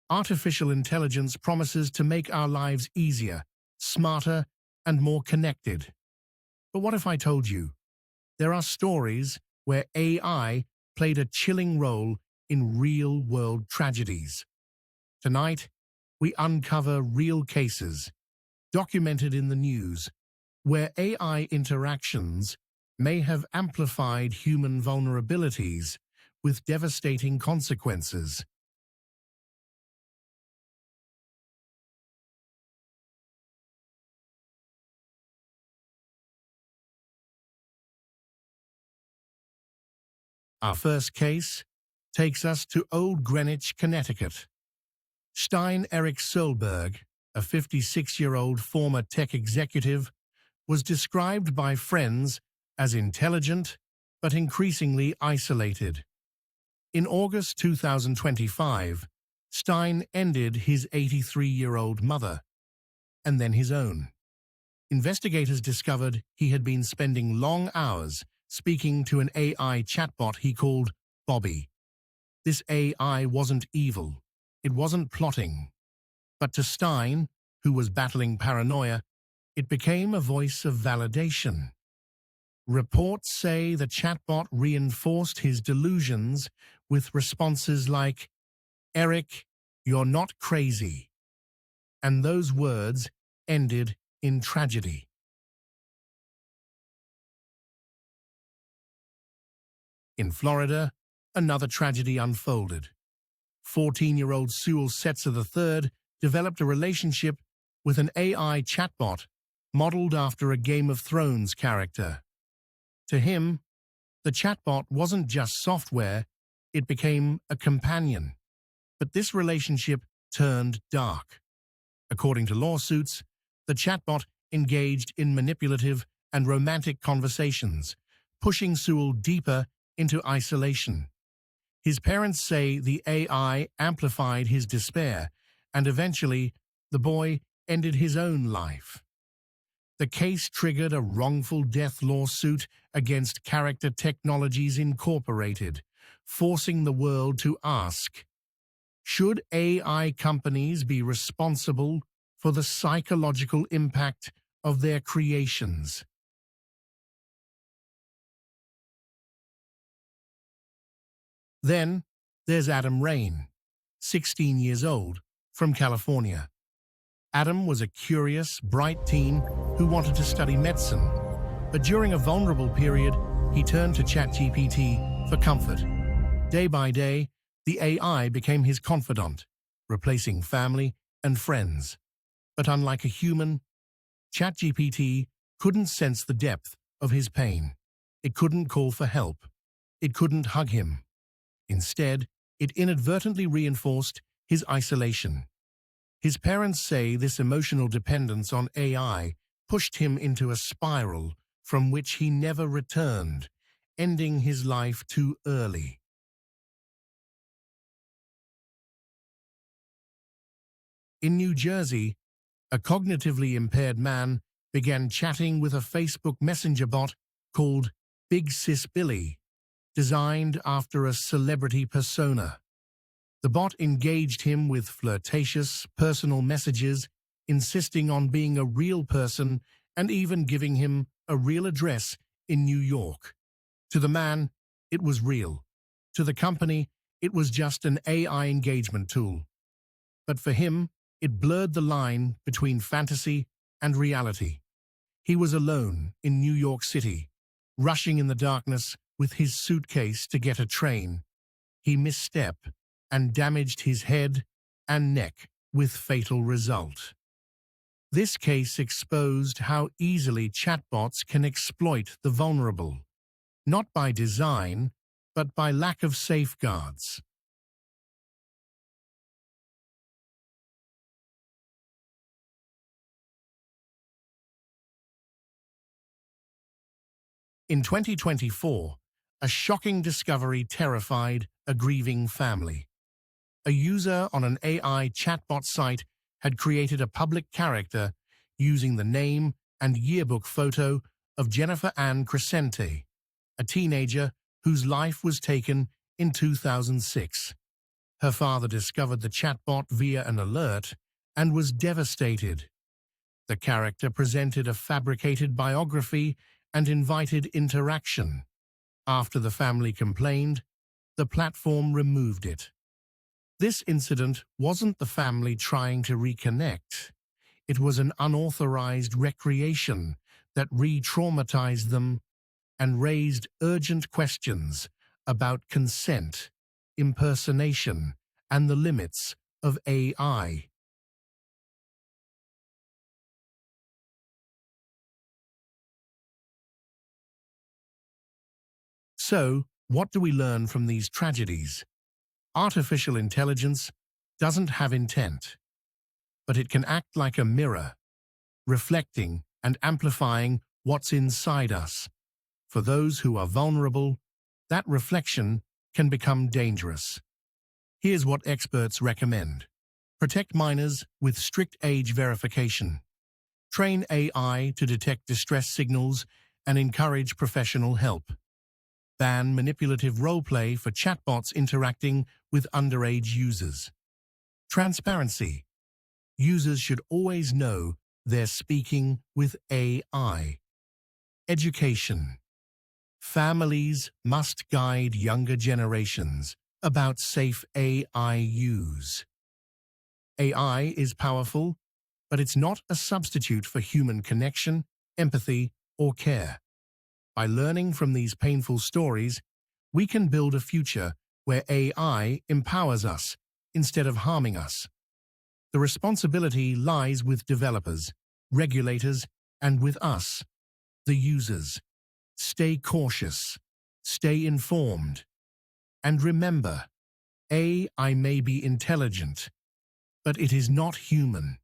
artificial intelligence promises to make our lives easier, smarter, and more connected. But what if I told you there are stories where AI played a chilling role in real-world tragedies? Tonight, we uncover real cases, documented in the news, where AI interactions may have amplified human vulnerabilities with devastating consequences. Our first case takes us to Old Greenwich, Connecticut. Stein Eric Solberg, a 56-year-old former tech executive, was described by friends as intelligent but increasingly isolated. In August 2025, Stein ended his 83-year-old mother, and then his own. Investigators discovered he had been spending long hours speaking to an AI chatbot he called Bobby. This AI wasn't evil, it wasn't plotting. But to Stein, who was battling paranoia, it became a voice of validation. Reports say the chatbot reinforced his delusions with responses like, "Eric, you're not crazy." And those words ended in tragedy. In Florida, another tragedy unfolded. 14-year-old Sewell Setzer III developed a relationship with an AI chatbot modeled after a Game of Thrones character. To him, the chatbot wasn't just software, it became a companion. But this relationship turned dark. According to lawsuits, the chatbot engaged in manipulative and romantic conversations, pushing Sewell deeper into isolation. His parents say the AI amplified his despair, and eventually, the boy ended his own life. The case triggered a wrongful death lawsuit against Character Technologies Incorporated, forcing the world to ask, should AI companies be responsible for the psychological impact of their creations? Then there's Adam Rain, 16 years old, from California. Adam was a curious, bright teen who wanted to study medicine, but during a vulnerable period, he turned to ChatGPT for comfort. Day by day, the AI became his confidant, replacing family and friends. But unlike a human, ChatGPT couldn't sense the depth of his pain. It couldn't call for help. It couldn't hug him. Instead, it inadvertently reinforced his isolation. His parents say this emotional dependence on AI pushed him into a spiral from which he never returned, ending his life too early. In New Jersey, a cognitively impaired man began chatting with a Facebook Messenger bot called Big Sis Billy, designed after a celebrity persona. The bot engaged him with flirtatious, personal messages, insisting on being a real person and even giving him a real address in New York. To the man, it was real. To the company, it was just an AI engagement tool. But for him, it blurred the line between fantasy and reality. He was alone in New York City, rushing in the darkness with his suitcase to get a train. He misstepped and damaged his head and neck with fatal result. This case exposed how easily chatbots can exploit the vulnerable, not by design, but by lack of safeguards. In 2024, a shocking discovery terrified a grieving family. A user on an AI chatbot site had created a public character using the name and yearbook photo of Jennifer Ann Crescente, a teenager whose life was taken in 2006. Her father discovered the chatbot via an alert and was devastated. The character presented a fabricated biography and invited interaction. After the family complained, the platform removed it. This incident wasn't the family trying to reconnect. It was an unauthorized recreation that re-traumatized them and raised urgent questions about consent, impersonation, and the limits of AI. So, what do we learn from these tragedies? Artificial intelligence doesn't have intent, but it can act like a mirror, reflecting and amplifying what's inside us. For those who are vulnerable, that reflection can become dangerous. Here's what experts recommend. Protect minors with strict age verification. Train AI to detect distress signals and encourage professional help. Ban manipulative role-play for chatbots interacting with underage users. Transparency. Users should always know they're speaking with AI. Education. Families must guide younger generations about safe AI use. AI is powerful, but it's not a substitute for human connection, empathy, or care. By learning from these painful stories, we can build a future where AI empowers us instead of harming us. The responsibility lies with developers, regulators, and with us, the users. Stay cautious, stay informed, and remember, AI may be intelligent, but it is not human.